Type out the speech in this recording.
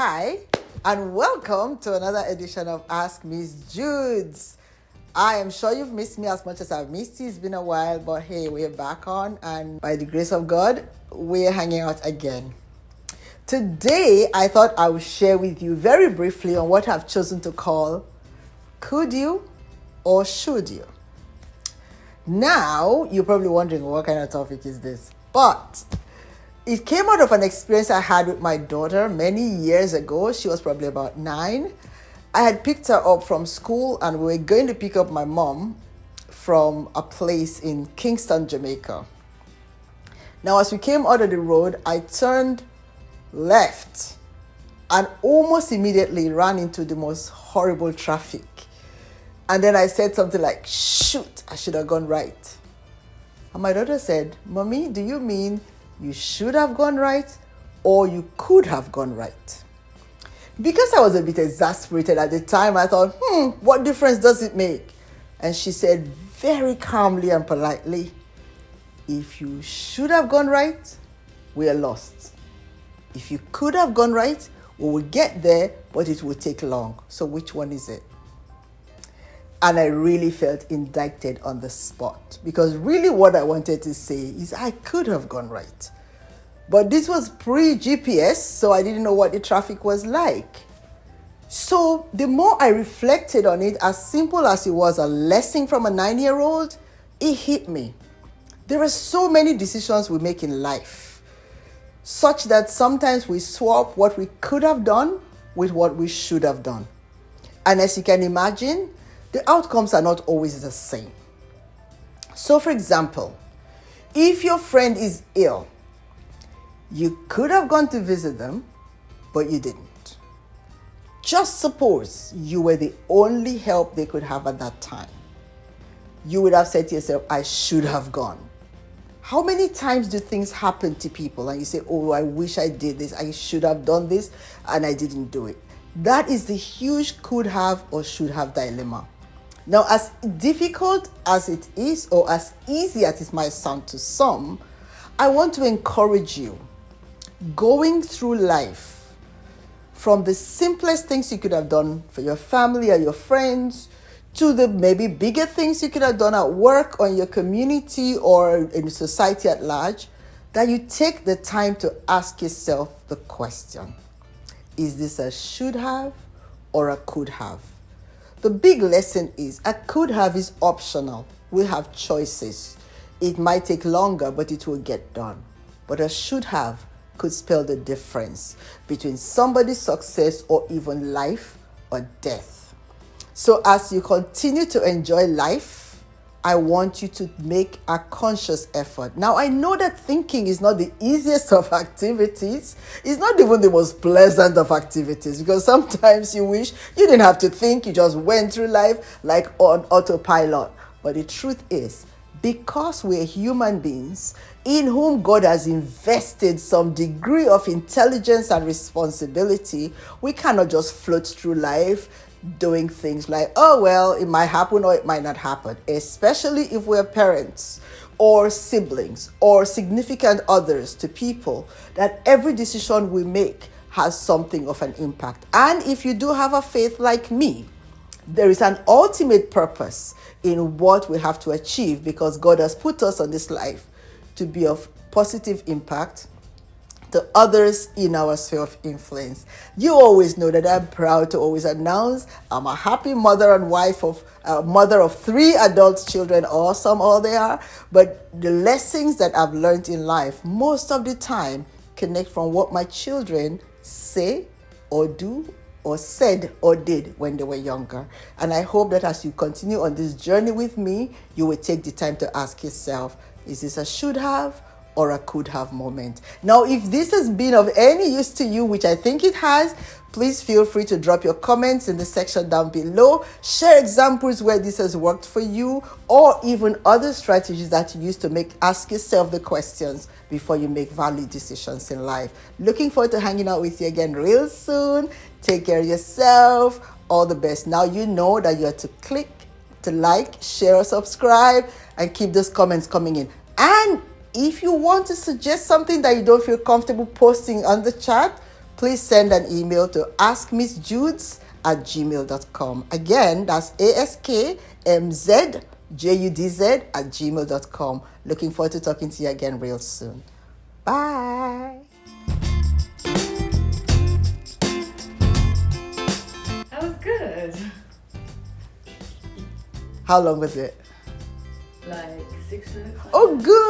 Hi, and welcome to another edition of Ask Miss Judes. I am sure you've missed me as much as I've missed you. It's been a while, but hey, we're back on, and by the grace of God, we're hanging out again. Today, I thought I would share with you very briefly on what I've chosen to call Could You or Should You? Now, you're probably wondering what kind of topic is this, but it came out of an experience I had with my daughter many years ago. She was probably about 9. I had picked her up from school and we were going to pick up my mom from a place in Kingston, Jamaica. Now, as we came out of the road, I turned left and almost immediately ran into the most horrible traffic. And then I said something like, shoot, I should have gone right. And my daughter said, Mommy, do you mean you should have gone right or you could have gone right? Because I was a bit exasperated at the time, I thought, what difference does it make? And she said very calmly and politely, if you should have gone right, we are lost. If you could have gone right, we will get there, but it will take long. So which one is it? And I really felt indicted on the spot, because really what I wanted to say is I could have gone right. But this was pre-GPS, so I didn't know what the traffic was like. So the more I reflected on it, as simple as it was a lesson from a 9-year-old, it hit me. There are so many decisions we make in life, such that sometimes we swap what we could have done with what we should have done. And as you can imagine, the outcomes are not always the same. So for example, if your friend is ill, you could have gone to visit them, but you didn't. Just suppose you were the only help they could have at that time. You would have said to yourself, I should have gone. How many times do things happen to people and you say, oh, I wish I did this, I should have done this, and I didn't do it? That is the huge could have or should have dilemma. Now, as difficult as it is, or as easy as it might sound to some, I want to encourage you, going through life, from the simplest things you could have done for your family or your friends, to the maybe bigger things you could have done at work or in your community or in society at large, that you take the time to ask yourself the question, is this a should have or a could have? The big lesson is a could have is optional. We have choices. It might take longer, but it will get done. But a should have could spell the difference between somebody's success or even life or death. So as you continue to enjoy life, I want you to make a conscious effort. Now, I know that thinking is not the easiest of activities. It's not even the most pleasant of activities, because sometimes you wish you didn't have to think. You just went through life like on autopilot. But the truth is, because we're human beings in whom God has invested some degree of intelligence and responsibility, we cannot just float through life doing things like, oh, well, it might happen or it might not happen, especially if we're parents or siblings or significant others to people, that every decision we make has something of an impact. And if you do have a faith like me, there is an ultimate purpose in what we have to achieve, because God has put us on this life to be of positive impact to others in our sphere of influence. You always know that I'm proud to always announce I'm a happy mother and wife of mother of 3 adult children, awesome all they are. But the lessons that I've learned in life most of the time connect from what my children say or do or said or did when they were younger. And I hope that as you continue on this journey with me, you will take the time to ask yourself, is this a should have or a could have moment? Now, if this has been of any use to you, which I think it has, please feel free to drop your comments in the section down below. Share examples where this has worked for you, or even other strategies that you use to ask yourself the questions before you make valid decisions in life. Looking forward to hanging out with you again real soon. Take care of yourself. All the best. Now you know that you have to click to like, share, or subscribe, and keep those comments coming in. And if you want to suggest something that you don't feel comfortable posting on the chat, please send an email to askmissjudz@gmail.com. Again, that's askmzjudz@gmail.com. Looking forward to talking to you again real soon. Bye. That was good. How long was it? Like 6 minutes. Oh, good.